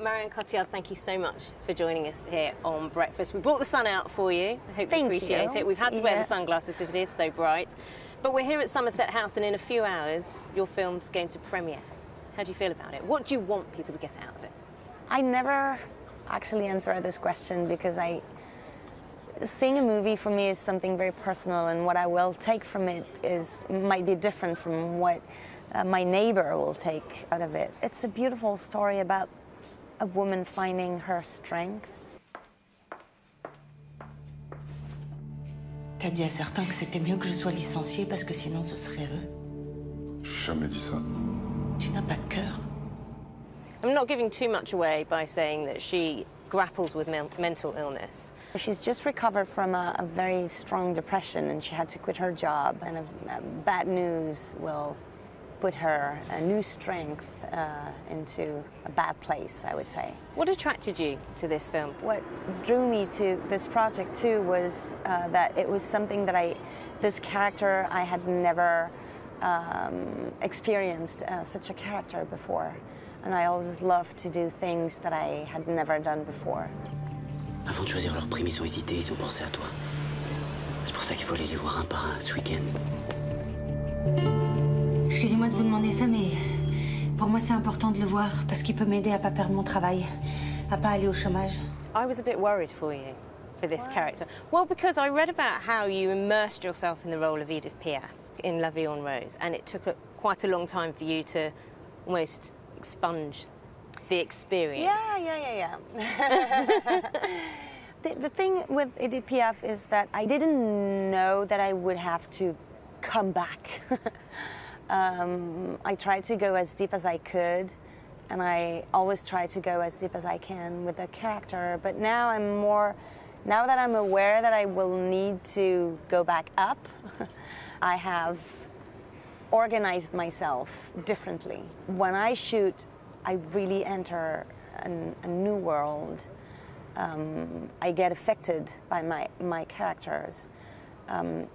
Marion Cotillard, thank you so much for joining us here on Breakfast. We brought the sun out for you. I hope you appreciate it. We've had to wear the sunglasses because it is so bright. But we're here at Somerset House, and in a few hours, your film's going to premiere. How do you feel about it? What do you want people to get out of it? I never actually answer this question because seeing a movie for me is something very personal, and what I will take from it might be different from what my neighbor will take out of it. It's a beautiful story about a woman finding her strength. T'as dit à certains que c'était mieux que je sois licenciée parce que sinon ce serait eux. J'ai jamais dit ça. Tu n'as pas de cœur. I'm not giving too much away by saying that she grapples with mental illness. She's just recovered from a very strong depression, and she had to quit her job, and bad news will put her a new strength into a bad place, I would say. What attracted you to this film? What drew me to this project too was that it was something that this character, I had never experienced such a character before. And I always loved to do things that I had never done before. Avant de choisir leur prime, ils ont hésité, ils ont pensé à toi. C'est pour ça qu'il faut aller les voir un par un ce week-end. Excusez-moi de vous demander ça, mais pour moi c'est important de le voir parce qu'il peut m'aider à pas perdre mon travail, à pas aller au chômage. I was a bit worried for you, for this character. Well, because I read about how you immersed yourself in the role of Edith Piaf in La Vie en Rose, and it took quite a long time for you to almost expunge the experience. Yeah. The thing with Edith Piaf is that I didn't know that I would have to come back. I tried to go as deep as I could, and I always try to go as deep as I can with the character. But now now that I'm aware that I will need to go back up, I have organized myself differently. When I shoot, I really enter a new world. I get affected by my characters.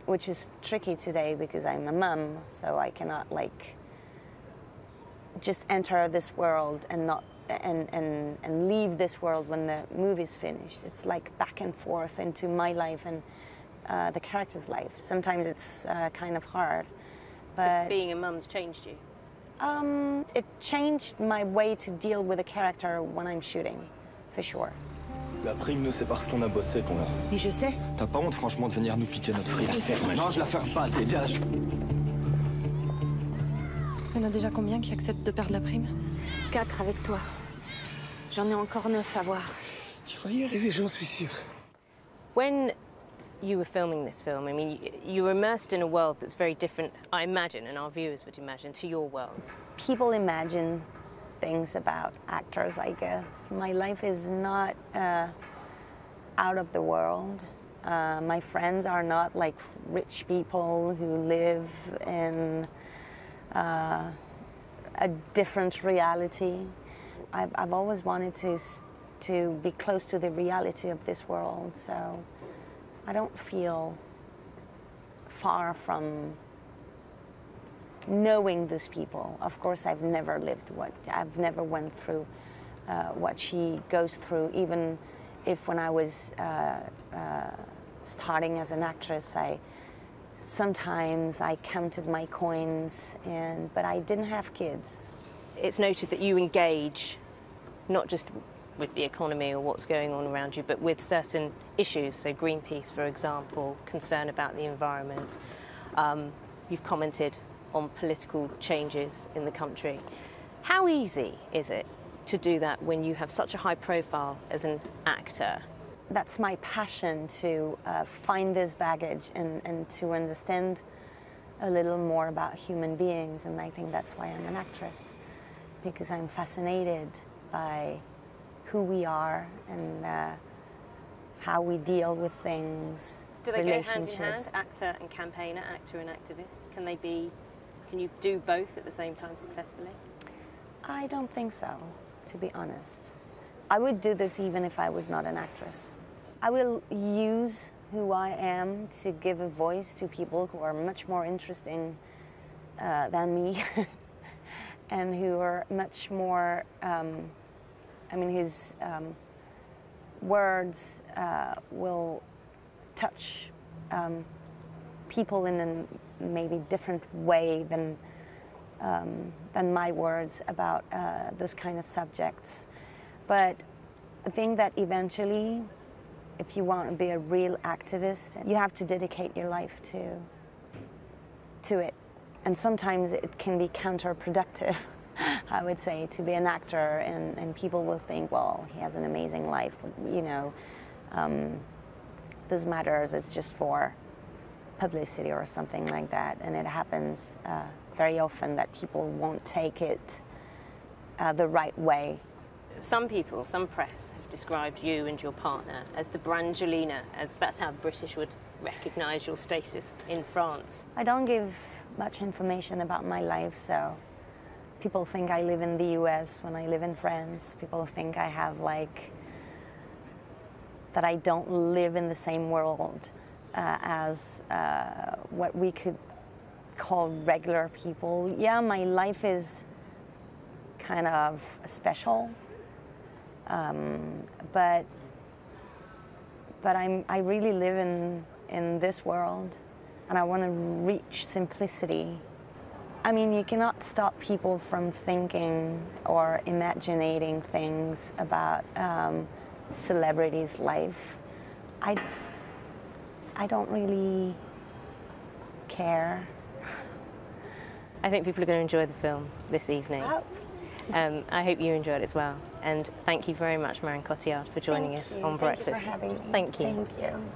Which is tricky today because I'm a mum, so I cannot just enter this world and leave this world when the movie's finished. It's like back and forth into my life and the character's life. Sometimes it's kind of hard. But so being a mum's changed you? It changed my way to deal with a character when I'm shooting, for sure. La prime, nous, c'est parce qu'on a bossé qu'on l'a. Mais je sais. T'as pas honte, franchement, de venir nous piquer notre fric? Non, je la ferme pas, dégage. Il y en a déjà combien qui acceptent de perdre la prime? 4 avec toi. J'en ai encore 9 à voir. Tu vas y arriver, j'en suis sûr. When you were filming this film, I mean, you were immersed in a world that's very different, I imagine, and our viewers would imagine, to your world. People imagine things about actors, I guess. My life is not out of the world. My friends are not like rich people who live in a different reality. I've always wanted to be close to the reality of this world, so I don't feel far from knowing those people. Of course, I've never went through what she goes through, even if when I was starting as an actress, sometimes I counted my coins, but I didn't have kids. It's noted that you engage not just with the economy or what's going on around you, but with certain issues, so Greenpeace, for example, concern about the environment. You've commented on political changes in the country. How easy is it to do that when you have such a high profile as an actor? That's my passion, to find this baggage and to understand a little more about human beings, and I think that's why I'm an actress, because I'm fascinated by who we are and how we deal with things. Do they go hand in hand, actor and campaigner, actor and activist? Can you do both at the same time successfully? I don't think so, to be honest. I would do this even if I was not an actress. I will use who I am to give a voice to people who are much more interesting than me and who are much more I mean, his words will touch people in a maybe different way than my words about those kind of subjects. But I think that eventually, if you want to be a real activist, you have to dedicate your life to it. And sometimes it can be counterproductive, I would say, to be an actor, and people will think, well, he has an amazing life, you know, this matters, it's just for publicity or something like that. And it happens very often that people won't take it the right way. Some people, some press, have described you and your partner as the Brangelina, as that's how the British would recognise your status in France. I don't give much information about my life, so people think I live in the US when I live in France. People think I have that I don't live in the same world as what we could call regular people. Yeah, my life is kind of special, but I really live in this world, and I want to reach simplicity. I mean, you cannot stop people from thinking or imagining things about celebrities' life. I don't really care. I think people are going to enjoy the film this evening. I hope you enjoyed it as well. And thank you very much, Marion Cotillard, for joining us on Breakfast. Thank you for having me. Thank you. Thank you.